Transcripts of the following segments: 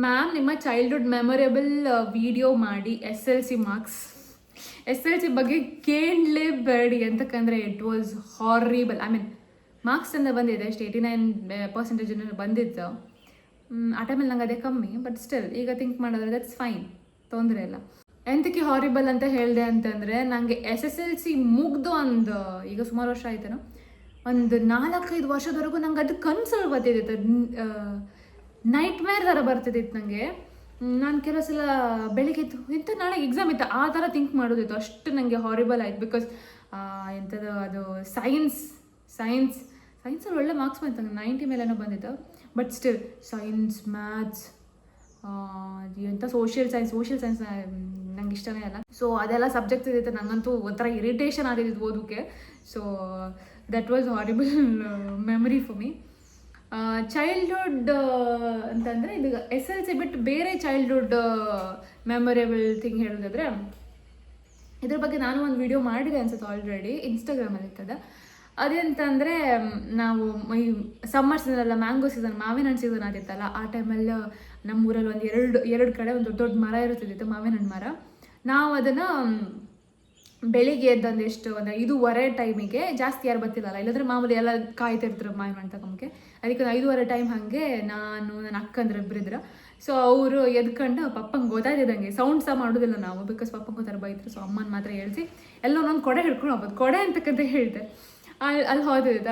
Ma'am ನಿಮ್ಮ childhood memorable video ಮಾಡಿ SLC marks. SLC ಬಗ್ಗೆ ಕೇಳಲೇಬೇಡಿ ಅಂತಕ್ಕಂದರೆ it was horrible. I mean marks ಅಂತ ಬಂದಿದೆ ಅಷ್ಟು 89% ಬಂದಿತ್ತು. ಆ ಟೈಮಲ್ಲಿ ನಂಗೆ ಅದೇ ಕಮ್ಮಿ, ಬಟ್ ಸ್ಟಿಲ್ ಈಗ ಥಿಂಕ್ ಮಾಡಿದ್ರೆ ದಟ್ಸ್ ಫೈನ್, ತೊಂದರೆ ಇಲ್ಲ. ಎಂತಕ್ಕೆ ಹಾರಿಬಲ್ ಅಂತ ಹೇಳಿದೆ ಅಂತಂದರೆ, ನನಗೆ SSLC ಮುಗ್ದು ಈಗ ಸುಮಾರು ವರ್ಷ ಆಯ್ತೇನೋ, ಒಂದು 4-5 ವರ್ಷದವರೆಗೂ ನಂಗೆ ಅದು ಕನ್ಸಲ್ಲಿ ಬರ್ತಿದ್ದಿತ್ತು, ನೈಟ್ ಮೇರ್ ಥರ ಬರ್ತಿದ್ದಿತ್ತು ನನಗೆ. ನಾನು ಕೆಲವು ಸಲ ಬೆಳಿಗ್ಗೆ ಇಂಥ ನಾಳೆ ಎಕ್ಸಾಮ್ ಇತ್ತು ಆ ಥರ ಥಿಂಕ್ ಮಾಡೋದಿತ್ತು, ಅಷ್ಟು ನನಗೆ ಹಾರಿಬಲ್ ಆಯಿತು. ಬಿಕಾಸ್ ಎಂಥದ್ದು ಅದು ಸೈನ್ಸಲ್ಲಿ ಒಳ್ಳೆ ಮಾರ್ಕ್ಸ್ ಬಂತು, ನಂಗೆ 90 ಮೇಲೇನೋ ಬಂದಿತ್ತು. ಬಟ್ ಸ್ಟಿಲ್ ಸೈನ್ಸ್, ಮ್ಯಾಥ್ಸ್, ಎಂಥ ಸೋಷಿಯಲ್ ಸೈನ್ಸ್ ನಂಗೆ ಇಷ್ಟನೇ ಅಲ್ಲ. ಸೊ ಅದೆಲ್ಲ ಸಬ್ಜೆಕ್ಟ್ ಇದ್ದಿತ್ತು, ನನಗಂತೂ ಒಂಥರ ಇರಿಟೇಷನ್ ಆಗಿದ್ದು ಓದೋಕ್ಕೆ. So that was horrible memory for me. Childhood ಅಂತಂದರೆ ಇದು SLC ಬಿಟ್ಟು ಬೇರೆ ಚೈಲ್ಡ್ಹುಡ್ ಮೆಮೊರೇಬಲ್ ಥಿಂಗ್ ಹೇಳೋದಾದರೆ, ಇದ್ರ ಬಗ್ಗೆ ನಾನು ಒಂದು ವಿಡಿಯೋ ಮಾಡಿದೆ ಅನ್ಸುತ್ತೆ ಆಲ್ರೆಡಿ, ಇನ್ಸ್ಟಾಗ್ರಾಮಲ್ಲಿ ಇರ್ತದೆ. ಅದೇಂತಂದರೆ, ನಾವು ಈ ಸಮ್ಮರ್ ಸೀಸನ್ ಅಲ್ಲ, ಮ್ಯಾಂಗೋ ಸೀಸನ್, ಮಾವಿನ ಹಣ್ಣು ಸೀಸನ್ ಆಗಿತ್ತಲ್ಲ, ಆ ಟೈಮಲ್ಲಿ ನಮ್ಮೂರಲ್ಲಿ ಒಂದು ಎರಡು ಕಡೆ ಒಂದು ದೊಡ್ಡ ಮರ ಇರುತ್ತಿತ್ತು, ಮಾವಿನ ಹಣ್ಣು ಮರ. ನಾವು ಅದನ್ನು ಬೆಳಿಗ್ಗೆ ಎದ್ದಂದು ಎಷ್ಟು ಒಂದು 5:15 ಟೈಮಿಗೆ, ಜಾಸ್ತಿ ಯಾರು ಬರ್ತಿಲ್ಲಲ್ಲ, ಇಲ್ಲಾಂದರೆ ಮಾಮೂಲಿ ಎಲ್ಲ ಕಾಯ್ತಿರ್ತಾರೆ ಮಾವಿನ ಹಣ್ಣು ತಗೊಂಬಕ್ಕೆ. ಅದಕ್ಕೆ ಒಂದು 5:15 ಟೈಮ್ ಹಾಗೆ ನಾನು ನನ್ನ ಅಕ್ಕಂದ್ರೆ ಇಬ್ಬರಿದ್ರು. ಸೊ ಅವರು ಎದ್ಕೊಂಡು ಪಪ್ಪಂಗೆ ಗೊತ್ತಾಯ್ತಿದ್ದಂಗೆ ಸೌಂಡ್ ಸಹ ಮಾಡೋದಿಲ್ಲ ನಾವು, ಬಿಕಾಸ್ ಪಪ್ಪಂಗೆ ಗೊತ್ತಾರ ಬೈದ್ರು. ಸೊ ಅಮ್ಮನ ಮಾತ್ರ ಹೇಳ್ಸಿ ಎಲ್ಲ ಒಂದೊಂದು ಕೊಡೆ ಹಿಡ್ಕೊಂಡು ಹೋಗ್ಬೋದು, ಕೊಡೆ ಅಂತಕ್ಕಂತ ಹೇಳಿದೆ. ಅಲ್ಲಿ ಹೋದಿದ್ದ.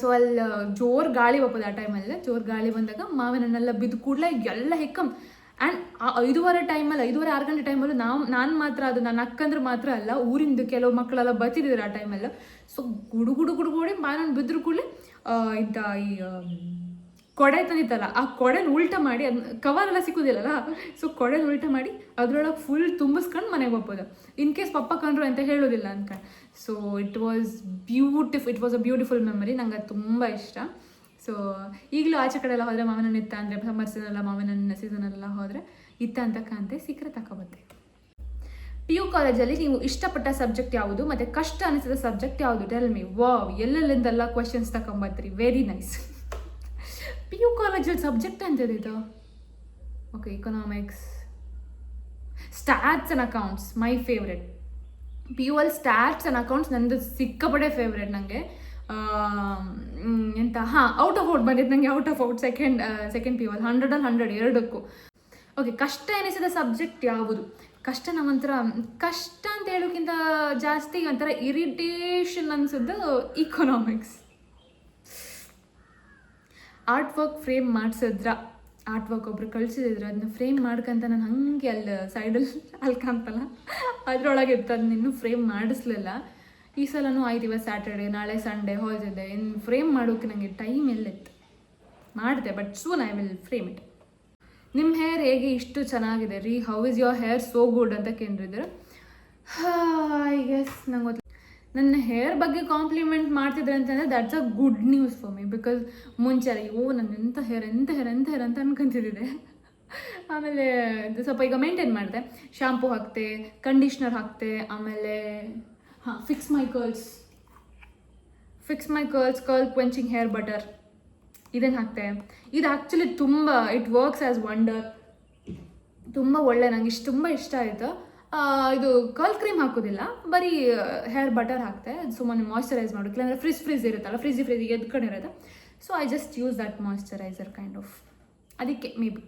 ಸೊ ಅಲ್ಲಿ ಜೋರು ಗಾಳಿ ಬಪ್ಪದು, ಆ ಟೈಮಲ್ಲಿ ಜೋರು ಗಾಳಿ ಬಂದಾಗ ಮಾವಿನ ಹಣ್ಣೆಲ್ಲ ಬಿದ್ದು ಕೂಡಲೇ ಎಲ್ಲ ಹೆಕ್ಕಮ್. ಆ್ಯಂಡ್ ಆ 5:15 ಟೈಮಲ್ಲಿ, 5:30-6 ಗಂಟೆ ಟೈಮಲ್ಲೂ ನಾನು ಮಾತ್ರ, ಅದು ನನ್ನ ಅಕ್ಕಂದ್ರೆ ಮಾತ್ರ ಅಲ್ಲ, ಊರಿಂದ ಕೆಲವು ಮಕ್ಕಳೆಲ್ಲ ಬರ್ತಿದ್ರು ಆ ಟೈಮಲ್ಲಿ. ಸೊ ಗುಡುಗುಡಿ ಮಾವಿನ ಹಣ್ಣು ಬಿದ್ದರೂ ಕೂಡಲೇ ಈ ಕೊಡೆ ತಂದಿತ್ತಲ್ಲ, ಆ ಕೊಡೆನ ಉಲ್ಟ ಮಾಡಿ, ಅದನ್ನ ಕವರೆಲ್ಲ ಸಿಕ್ಕೋದಿಲ್ಲಲ್ಲ, ಸೊ ಕೊಡೆನ ಉಲ್ಟ ಮಾಡಿ ಅದ್ರೊಳಗೆ ಫುಲ್ ತುಂಬಿಸ್ಕೊಂಡು ಮನೆಗೆ ಹೋಗ್ಬೋದು, ಇನ್ ಕೇಸ್ ಪಪ್ಪ ಕಂಡ್ರು ಅಂತ ಹೇಳೋದಿಲ್ಲ ಅನ್ಕೊಂಡು. So it was a beautiful memory, ನಂಗೆ ಅದು ತುಂಬ ಇಷ್ಟ. ಸೊ ಈಗಲೂ ಆಚೆ ಕಡೆ ಎಲ್ಲ ಹೋದರೆ ಮಾವಿನ ಹಣ್ಣು ಇತ್ತ ಅಂದರೆ, ಸಮ್ಮರ್ ಸೀಸನೆಲ್ಲ ಮಾವಿನ ಹಣ್ಣು ಸೀಸನೆಲ್ಲ ಹೋದರೆ ಇತ್ತ ಅಂತ ಕಾಂತೆ ಸೀಕ್ರೆಟ್ ತಗೊಬತ್ತೆ. PU ಕಾಲೇಜಲ್ಲಿ ನೀವು ಇಷ್ಟಪಟ್ಟ ಸಬ್ಜೆಕ್ಟ್ ಯಾವುದು ಮತ್ತು ಕಷ್ಟ ಅನಿಸಿದ ಸಬ್ಜೆಕ್ಟ್ ಯಾವುದು? Tell me. ವಾವ್, ಎಲ್ಲೆಲ್ಲಿಂದೆಲ್ಲ ಕ್ವೆಶನ್ಸ್ ತಗೊಂಬತ್ತೀರಿ, ವೆರಿ ನೈಸ್. PU ಕಾಲೇಜಲ್ಲಿ ಸಬ್ಜೆಕ್ಟ್ ಅಂತಿದ್ದು, okay, economics, stats and accounts my favourite. PU ಅಲ್ಲಿ ಸ್ಟ್ಯಾಟ್ಸ್ ಆ್ಯಂಡ್ ಅಕೌಂಟ್ಸ್ ನಂದು ಸಿಕ್ಕಾಪಟ್ಟೆ ಫೇವ್ರೆಟ್ ನನಗೆ. ಎಂತ ಔಟ್ ಆಫ್ ಔಟ್ ಬಂದಿದ್ದು ನನಗೆ, out of out second PU ಅಲ್ಲಿ 100 ಎರಡಕ್ಕೂ. ಓಕೆ, ಕಷ್ಟ ಎನಿಸಿದ ಸಬ್ಜೆಕ್ಟ್ ಯಾವುದು? ಕಷ್ಟ ನಂಗೊಂಥರ, ಕಷ್ಟ ಅಂತ ಹೇಳೋಕ್ಕಿಂತ ಜಾಸ್ತಿ ಒಂಥರ ಇರಿಟೇಷನ್ ಅನಿಸಿದ್ದು ಇಕನಾಮಿಕ್ಸ್. ಆರ್ಟ್ ವರ್ಕ್ ಫ್ರೇಮ್ ಮಾಡಿಸಿದ್ರ, ಆರ್ಟ್ ವರ್ಕ್ ಒಬ್ರು ಕಳಿಸಿದ್ರು, ಅದನ್ನ ಫ್ರೇಮ್ ಮಾಡ್ಕೊಂತ ನಾನು ಹಾಗೆ ಅಲ್ಲಿ ಸೈಡಲ್ಲಿ ಅಲ್ಕಂತಲ್ಲ ಅದರೊಳಗೆ ಇತ್ತು, ಅದನ್ನ ಇನ್ನೂ ಫ್ರೇಮ್ ಮಾಡಿಸ್ಲಿಲ್ಲ. ಈ ಸಲನೂ ಆಯ್ತು, ಇವತ್ತು ಸ್ಯಾಟರ್ಡೆ, ನಾಳೆ ಸಂಡೇ ಹೋದಿದೆ, ಇನ್ನು ಫ್ರೇಮ್ ಮಾಡೋಕ್ಕೆ ನನಗೆ ಟೈಮ್ ಎಲ್ಲಿತ್ತು, ಮಾಡಿದೆ. But soon I will frame it. ನಿಮ್ಮ ಹೇರ್ ಹೇಗೆ ಇಷ್ಟು ಚೆನ್ನಾಗಿದೆ ರೀ, how is your hair so good ಅಂತ ಕೇಳಿದ್ರು. ಐ ಗೆಸ್ ನಂಗೆ ಗೊತ್ತಿಲ್ಲ, ನನ್ನ ಹೇರ್ ಬಗ್ಗೆ ಕಾಂಪ್ಲಿಮೆಂಟ್ ಮಾಡ್ತಿದ್ರೆ ಅಂತಂದರೆ that's a good news for me. Because ಮುಂಚೆ ಅಯ್ಯೋ ನನ್ನ ಎಂಥ ಹೇರ್ ಅಂತ ಅನ್ಕೊಂತಿದ್ದೆ. ಆಮೇಲೆ ಸ್ವಲ್ಪ ಈಗ ಮೇಂಟೈನ್ ಮಾಡಿದೆ, ಶಾಂಪೂ ಹಾಕ್ತೆ, ಕಂಡೀಷ್ನರ್ ಹಾಕ್ತೆ, ಆಮೇಲೆ ಫಿಕ್ಸ್ ಮೈ ಕರ್ಲ್ಸ್ ಕರ್ಲ್ ಕ್ವೆಂಚಿಂಗ್ ಹೇರ್ ಬಟರ್ ಇದನ್ನು ಹಾಕ್ತೆ. ಇದು ಆ್ಯಕ್ಚುಲಿ ತುಂಬ ಇಟ್ ವರ್ಕ್ಸ್ ಆ್ಯಸ್ ವಂಡರ್, ತುಂಬ ಒಳ್ಳೆ, ನಂಗೆ ತುಂಬ ಇಷ್ಟ ಆಯಿತು. ಇದು ಕರ್ಲ್ ಕ್ರೀಮ್ ಹಾಕೋದಿಲ್ಲ, ಬರೀ ಹೇರ್ ಬಟರ್ ಹಾಕ್ತೆ, ಸುಮ್ಮನೆ ಮಾಯ್ಶ್ಚರೈಸ್ ಮಾಡೋಕ್ಕೆ. ಇಲ್ಲಾಂದರೆ ಫ್ರಿಜ್ ಇರುತ್ತಲ್ಲ, ಫ್ರಿಜ್ಜಿಗೆ ಎದ್ಕೊಂಡಿರುತ್ತೆ. So I just use that moisturiser kind of, ಅದಕ್ಕೆ ಮೇ ಬಿ.